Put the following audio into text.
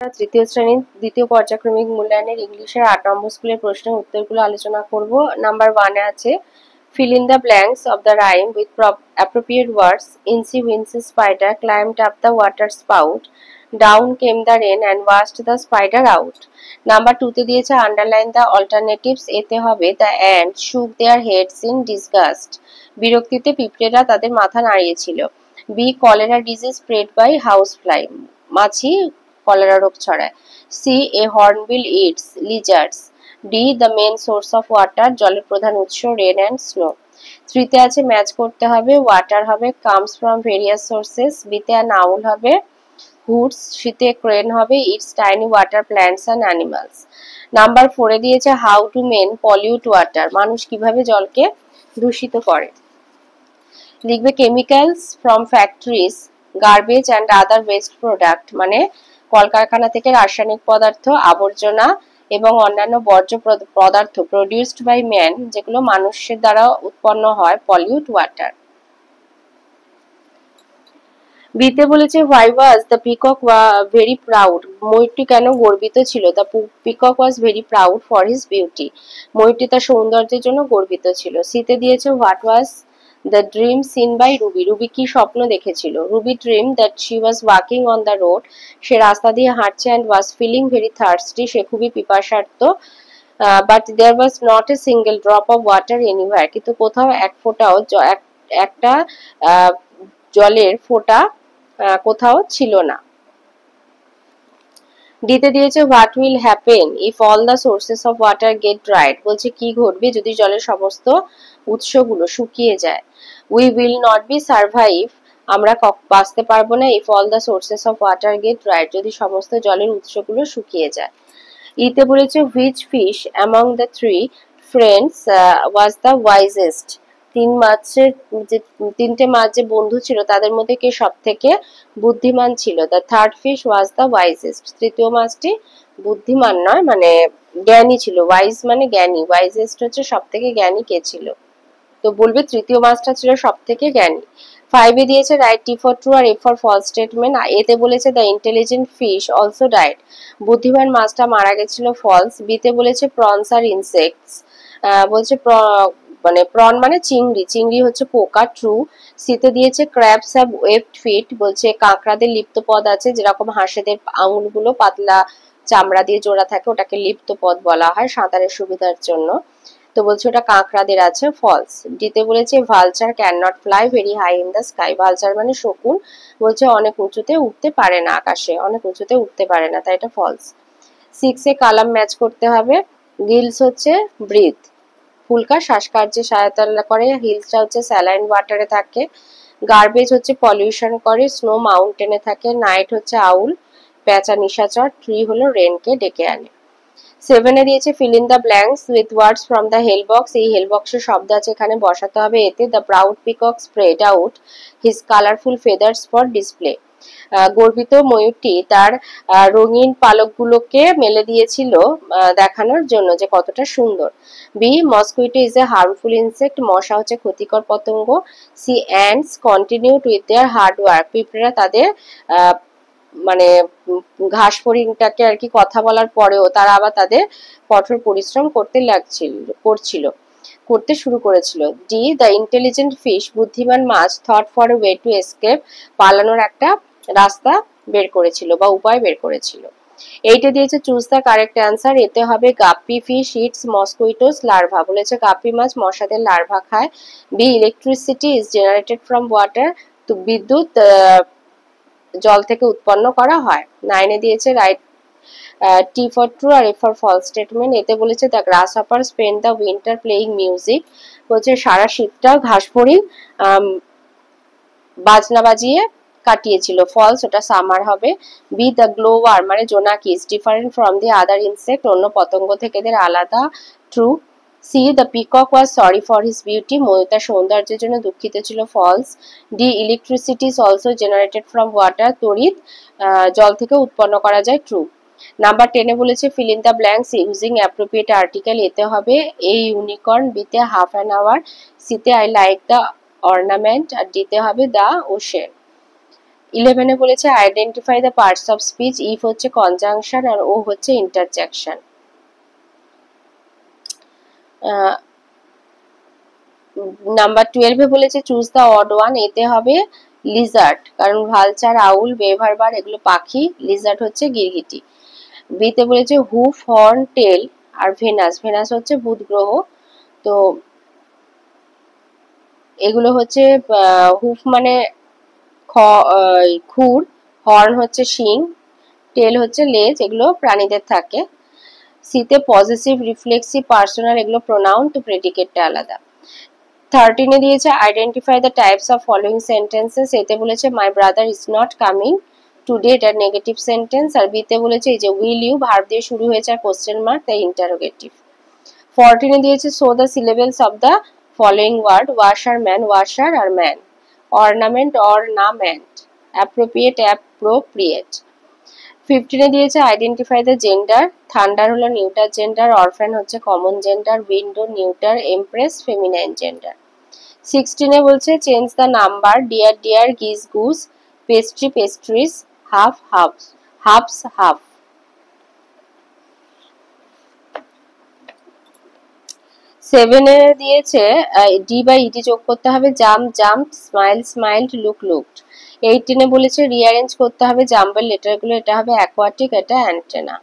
তৃতীয় শ্রেণীর দ্বিতীয় পর্যায়ক্রমিক মূল্যায়নের ইংলিশের ৮ নম্বর স্কুলের প্রশ্নের উত্তরগুলো আলোচনা করব। নাম্বার 1 এ আছে fill in the blanks of the rhyme with appropriate words. Incy Wincy spider climbed up the water spout. Down came the rain and washed the spider out. Number 2 তে দিয়েছে underline the alternatives. এতে হবে the ants shook their heads in disgust. বিরক্তিতে পিঁপড়েরা তাদের মাথা নাড়িয়েছিল। B cholera disease spread by housefly. মাছি কলেরা রোগ ছড়ায়। C a hornbill eats lizards. D the main source of water জলের প্রধান উৎস রেন অ্যান্ড স্নো। থ্রিতে আছে ম্যাচ করতে হবে ওয়াটার হবে কামস ফ্রম ভেরিয়াস সোর্সেস। বিতে নাউল হবে হুডস। সিতে ক্রেন হবে eats tiny water plants and animals. Number 4 এ দিয়েছে how do men pollute water মানুষ কিভাবে জলকে দূষিত করে। লিখবে chemicals from factories garbage and other waste product মানে কলকারখানা থেকে রাসায়নিক পদার্থ আবর্জনা এবং অন্যান্য বর্জ্য পদার্থ প্রডিউসড বাই ম্যান যেগুলো মানুষের দ্বারা উৎপন্ন হয় পলিউট ওয়াটার। বিতে বলেছে why was the peacock very proud ময়ূরটি কেন গর্বিত ছিল। The peacock was very proud for his beauty ময়ূরটি তার সৌন্দর্যের জন্য গর্বিত ছিল। সিতে দিয়েছে what was the dream seen by Ruby Ruby কি স্বপ্ন দেখেছিল। Ruby dream that she was walking on the road সে রাস্তা দিয়ে হাঁটছে and was feeling very thirsty সে খুবই পিপাসার্ত। But there was not a single drop of water anywhere কিন্তু কোথাও এক ফোঁটাও একটা জলের ফোঁটা কোথাও ছিল না। দিতে দিয়েছে what will happen if all the sources of water get dried বলছে কি ঘটবে যদি জলের সমস্ত উৎসগুলো শুকিয়ে যায়। We will not be survive আমরা বাঁচতে পারবো না if all the sources of water get dried যদি সমস্ত জলের উৎসগুলো শুকিয়ে যায়। ইতে বলেছে which fish among the three friends was the wisest তিনটে মাছ যে বন্ধু ছিল তাদের মধ্যে কে সব থেকে বুদ্ধিমান ছিল। The third fish was the wisest তৃতীয় মাছটি বুদ্ধিমান নয় মানে জ্ঞানী ছিল। ওয়াইজ মানে জ্ঞানী ওয়াইজেস্ট হচ্ছে সব থেকে জ্ঞানী কে ছিল তো বলবে তৃতীয় মাছটা ছিল সব থেকে জ্ঞানী। 5 এ দিয়েছে রাইট টি ফর ট্রু আর এ ফর ফলস স্টেটমেন্ট এতে বলেছে the intelligent fish also died বুদ্ধিমান মাছটা মারা গেছিল ফলস। বিতে বলেছে প্রনস আর ইনসেক্টস বলছে মানে প্রন মানে চিংড়ি চিংড়ি হচ্ছে পোকা ট্রু। সিতে দিয়েছে ক্র্যাবস হ্যাভ ওয়েবড ফিট বলছে কাঁকড়াদের লিপ্ত পদ আছে যেরকম হাঁসেদের আঙুলগুলো পাতলা চামড়া দিয়ে জোড়া থাকে ওটাকে লিপ্ত পদ বলা হয় সাঁতারের সুবিধার জন্য তো বলছে ওটা কাঁকড়াদের আছে ফলস। ডিতে বলেছে vulture can not fly very high in the sky vulture মানে শকুন বলছে অনেক উঁচুতে উঠতে পারে না আকাশে অনেক উঁচুতে উঠতে পারে না তাই এটা ফলস। 6 এ কালাম ম্যাচ করতে হবে গিলস হচ্ছে ব্রিথ ফুলকা শ্বাসকার্যে সহায়তা করে হিলসটা হচ্ছে স্যালাইন ওয়াটারে থাকে গার্বেজ হচ্ছে পলিউশন করে স্নো মাউন্টেনে থাকে নাইট হচ্ছে আউল পেঁচা নিশাচর ট্রি হলো রেনকে ডেকে আনে। 7 এ দিয়েছে fill in the blanks with words from the help box এই হেল বক্সের শব্দ আছে এখানে বসাতে হবে। এতে the proud peacock spread out his colourful feathers for display গর্বিত ময়ূরটি তার রঙিন পালকগুলোকে মেলে দিয়েছিল দেখানোর জন্য যে কতটা সুন্দর। B mosquito is a harmful insect মশা হচ্ছে ক্ষতিকর পতঙ্গ। C ants continued with their hard work পিঁপড়েরা তাদের মানে ঘাস ফড়িংটাকে আর কি কথা বলার পরেও তারা আবার তাদের কঠোর পরিশ্রম করতে শুরু করেছিল। ডি দ্য ইন্টেলিজেন্ট ফিশ বুদ্ধিমান মাছ thought for a way to escape পালানোর একটা রাস্তা বের করেছিল বা উপায় বের করেছিল। 8 এ দিয়েছে চুজ দ্য কারেক্ট অ্যান্সার এতে হবে guppy fish eats mosquitoes larva বলেছে গাপ্পি মাছ মশাদের লার্ভা খায়। B electricity is generated from water তো বিদ্যুৎ জল থেকে উৎপন্ন করা হয়। 9 এ দিয়েছে রাইট টি ফর ট্রু আর এ ফর ফলস স্টেটমেন্ট এতে বলেছে the grasshopper spend the winter playing music বলছে সারা শীতটা ঘাসফড়িং বাজনা বাজিয়ে কাটিয়েছিল ফলস ওটা সামার হবে। বি দ্য গ্লোওয়ার মানে জোনাকি is different from the other insect অন্য পতঙ্গ থেকে এদের আলাদা true. C the peacock was sorry for his beauty ময়ূর তার সৌন্দর্যের জন্য দুঃখিত ছিল false. D electricity is also generated from water তড়িৎ জল থেকে উৎপন্ন করা যায় ট্রু। নাম্বার 10 এ বলেছে feel in the blanks using appropriate article এতে হবে এ ইউনিকর্ন বিতে হাফ অ্যান আওয়ার সিতে আই লাইক দ্য অর্নামেন্ট আর দিতে হবে দ্য ওশেন। 11 এ বলেছে identify the parts of speech. If হচ্ছে কনজাংশন আর ও হচ্ছে ইন্টারজেকশন। নাম্বার 12 এ বলেছে চুজ দ্য অড ওয়ান। এতে হবে লিজার্ড, কারণ ভালচার, আউল, বেভারবার এগুলো পাখি, লিজার্ড হচ্ছে গিরগিটি। বিতে বলেছে হুফ, হর্ন, টেল আর ভেনাস। ভেনাস হচ্ছে বুধ গ্রহ। তো এগুলো হচ্ছে হুফ মানে খুর, হর্ন হচ্ছে শিং, টেল হচ্ছে লেজ, এগুলো প্রাণীদের থাকে। সিতে পজিটিভ, রিফ্লেক্সিভ, পার্সোনাল এগুলো প্রোনাউন, তো প্রেডিকেটটা আলাদা। 13 এ দিয়েছে identify the types of following sentences. এতে বলেছে my brother is not coming today, এটা নেগেটিভ সেন্টেন্স। আর বিতে বলেছে এই যে উইল ইউ, ভার্ব দিয়ে শুরু হয়েছে আর কোশ্চেন মার্ক, তাই ইন্টারোগেটিভ। 14 এ দিয়েছে show the syllables of the following word. Washerman, washer আর man. Ornament, ornament. Appropriate, appropriate. 15 এ দিয়েছে আইডেন্টিফাই দ্য জেন্ডার। থান্ডার হলো নিউটার জেন্ডার, অরফ্যান হচ্ছে common gender, window neuter, empress feminine gender. 16 এ বলছে change the number. Deer, deer, geese, goose, pastry, pastries, half, halves, halves, half. 7 এ দিয়েছে D by ED যোগ করতে হবে। Jump, jump, smile, স্মাইলড, look, looked. 18 এ বলেছে rearrange করতে হবে জাম্বেল লেটারগুলো। এটা হবে অ্যাকোয়াটিক, এটা অ্যান্টেনা।